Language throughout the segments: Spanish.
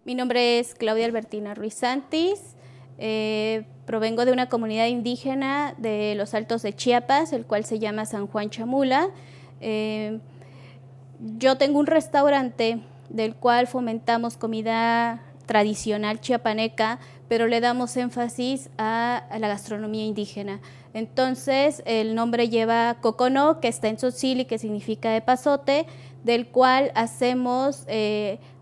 Mi nombre es Claudia Albertina Ruiz Santis, provengo de una comunidad indígena de los Altos de Chiapas, el cual se llama San Juan Chamula. Yo tengo un restaurante del cual fomentamos comida tradicional chiapaneca, pero le damos énfasis a la gastronomía indígena. Entonces, el nombre lleva Coconó, que está en tzotzil y que significa epazote, del cual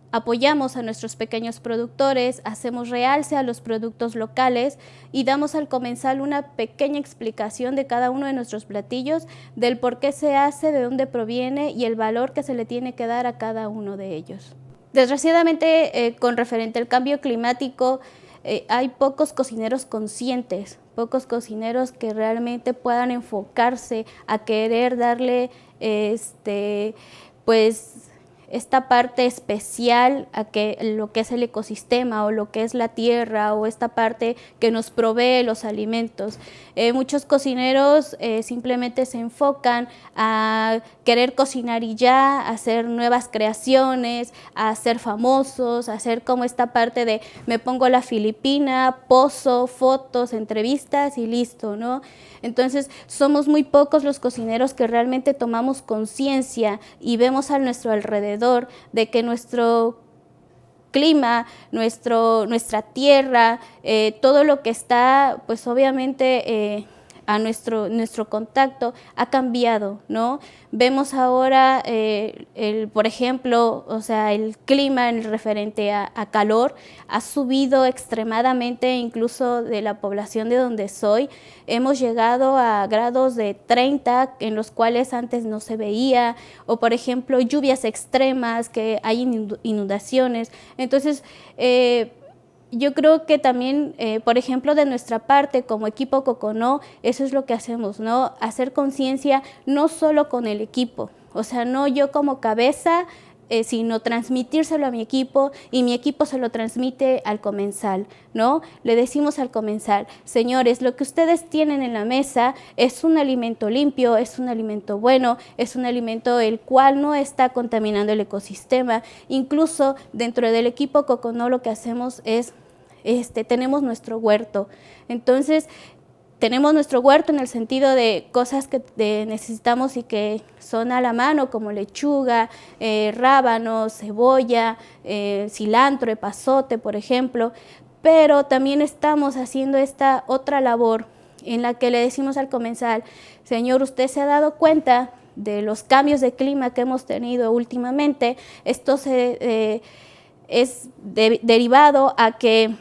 apoyamos a nuestros pequeños productores, hacemos realce a los productos locales y damos al comensal una pequeña explicación de cada uno de nuestros platillos, del por qué se hace, de dónde proviene y el valor que se le tiene que dar a cada uno de ellos. Desgraciadamente, con referente al cambio climático, hay pocos cocineros conscientes, pocos cocineros que realmente puedan enfocarse a querer darle esta parte especial a lo que es el ecosistema o lo que es la tierra o esta parte que nos provee los alimentos. Muchos cocineros simplemente se enfocan a querer cocinar y ya, a hacer nuevas creaciones, a ser famosos, a hacer como esta parte de me pongo la filipina, poso, fotos, entrevistas y listo, ¿no? Entonces somos muy pocos los cocineros que realmente tomamos conciencia y vemos a nuestro alrededor de que nuestro clima, nuestra tierra, todo lo que está, pues obviamente a nuestro contacto ha cambiado, ¿no? Vemos ahora, por ejemplo, o sea, el clima en referente a calor ha subido extremadamente, incluso de la población de donde soy. Hemos llegado a grados de 30 en los cuales antes no se veía, o por ejemplo, lluvias extremas, que hay inundaciones. Entonces, yo creo que también, por ejemplo, de nuestra parte, como equipo Coconó, eso es lo que hacemos, ¿no? Hacer conciencia no solo con el equipo, o sea, no yo como cabeza, sino transmitírselo a mi equipo y mi equipo se lo transmite al comensal, ¿no? Le decimos al comensal, señores, lo que ustedes tienen en la mesa es un alimento limpio, es un alimento bueno, es un alimento el cual no está contaminando el ecosistema. Incluso dentro del equipo Coconó lo que hacemos es, tenemos nuestro huerto. Entonces, tenemos nuestro huerto en el sentido de cosas que necesitamos y que son a la mano, como lechuga, rábanos, cebolla, cilantro, epazote, por ejemplo, pero también estamos haciendo esta otra labor en la que le decimos al comensal, señor, usted se ha dado cuenta de los cambios de clima que hemos tenido últimamente. Esto es derivado a que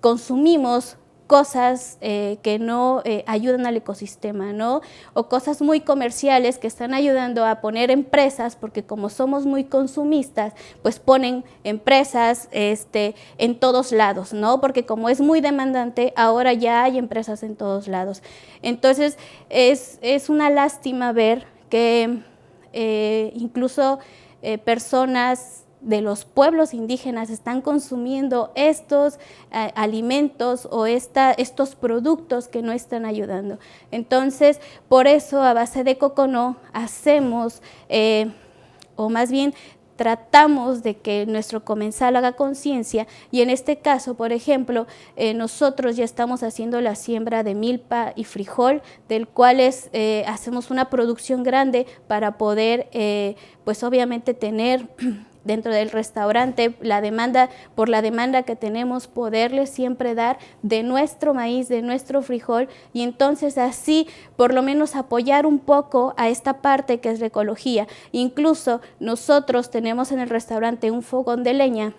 consumimos cosas que no ayudan al ecosistema, ¿no? O cosas muy comerciales que están ayudando a poner empresas, porque como somos muy consumistas, pues ponen empresas en todos lados, ¿no? Porque como es muy demandante, ahora ya hay empresas en todos lados. Entonces, es una lástima ver que incluso personas de los pueblos indígenas están consumiendo estos alimentos o estos productos que no están ayudando. Entonces, por eso a base de Coconó hacemos, o más bien tratamos de que nuestro comensal haga conciencia y en este caso, por ejemplo, nosotros ya estamos haciendo la siembra de milpa y frijol, del cual hacemos una producción grande para poder, pues obviamente tener dentro del restaurante, por la demanda que tenemos, poderles siempre dar de nuestro maíz, de nuestro frijol, y entonces así por lo menos apoyar un poco a esta parte que es la ecología. Incluso nosotros tenemos en el restaurante un fogón de leña.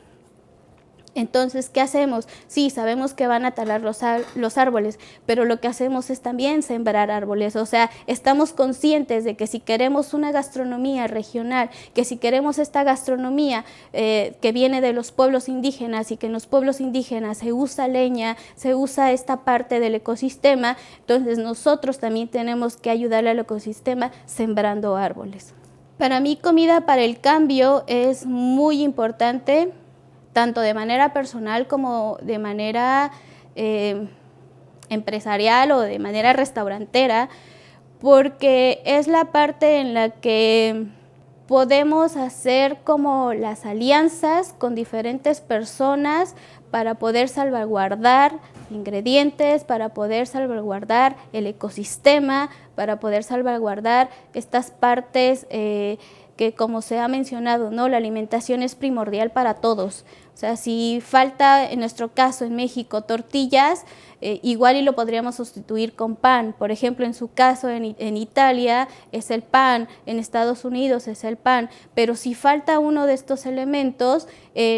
Entonces, ¿qué hacemos? Sí, sabemos que van a talar los árboles, pero lo que hacemos es también sembrar árboles. O sea, estamos conscientes de que si queremos una gastronomía regional, que si queremos esta gastronomía que viene de los pueblos indígenas y que en los pueblos indígenas se usa leña, se usa esta parte del ecosistema, entonces nosotros también tenemos que ayudarle al ecosistema sembrando árboles. Para mí, Comida para el Cambio es muy importante, tanto de manera personal como de manera empresarial o de manera restaurantera, porque es la parte en la que podemos hacer como las alianzas con diferentes personas para poder salvaguardar ingredientes, para poder salvaguardar el ecosistema, para poder salvaguardar estas partes que, como se ha mencionado, ¿no? La alimentación es primordial para todos. O sea, si falta, en nuestro caso en México, tortillas, igual y lo podríamos sustituir con pan. Por ejemplo, en su caso en Italia es el pan, en Estados Unidos es el pan, pero si falta uno de estos elementos,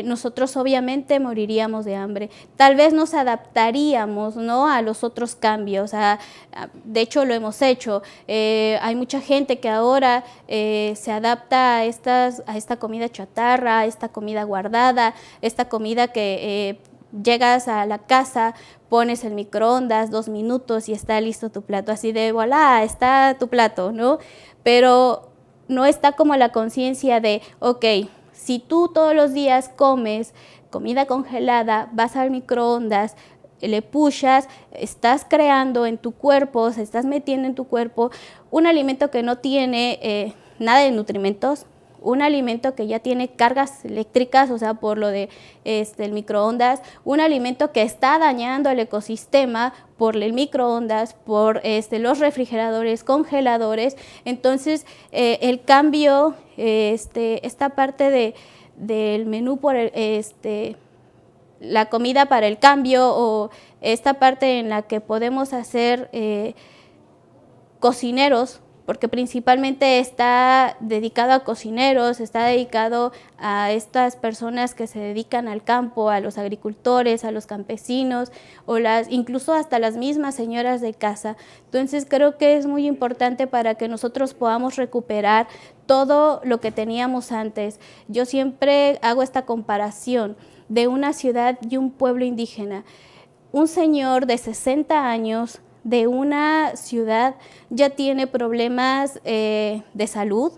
nosotros obviamente moriríamos de hambre. Tal vez nos adaptaríamos, ¿no?, a los otros cambios. De hecho, lo hemos hecho. Hay mucha gente que ahora se adapta a esta comida chatarra, a esta comida guardada, esta comida que llegas a la casa, pones el microondas 2 minutos y está listo tu plato, así de voilà, está tu plato, ¿no? Pero no está como la conciencia de, ok, si tú todos los días comes comida congelada, vas al microondas, le pushas, estás creando en tu cuerpo, se estás metiendo en tu cuerpo un alimento que no tiene nada de nutrimentos, un alimento que ya tiene cargas eléctricas, o sea, por lo de el microondas, un alimento que está dañando el ecosistema por el microondas, por los refrigeradores, congeladores. Entonces, el cambio, esta parte del menú por la comida para el cambio, o esta parte en la que podemos hacer cocineros, porque principalmente está dedicado a cocineros, está dedicado a estas personas que se dedican al campo, a los agricultores, a los campesinos, o incluso hasta las mismas señoras de casa. Entonces creo que es muy importante para que nosotros podamos recuperar todo lo que teníamos antes. Yo siempre hago esta comparación de una ciudad y un pueblo indígena. Un señor de 60 años de una ciudad ya tiene problemas de salud,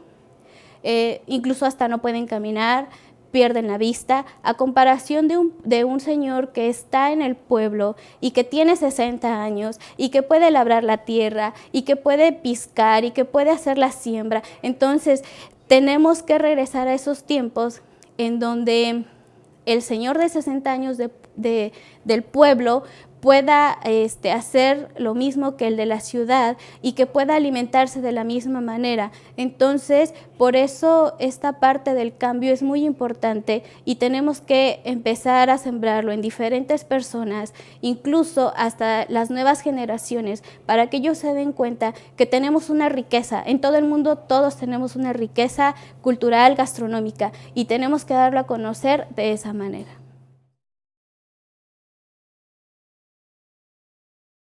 incluso hasta no pueden caminar, pierden la vista, a comparación de un señor que está en el pueblo y que tiene 60 años y que puede labrar la tierra y que puede piscar y que puede hacer la siembra. Entonces, tenemos que regresar a esos tiempos en donde el señor de 60 años del pueblo pueda hacer lo mismo que el de la ciudad y que pueda alimentarse de la misma manera. Entonces, por eso esta parte del cambio es muy importante y tenemos que empezar a sembrarlo en diferentes personas, incluso hasta las nuevas generaciones, para que ellos se den cuenta que tenemos una riqueza. En todo el mundo todos tenemos una riqueza cultural, gastronómica, y tenemos que darlo a conocer de esa manera.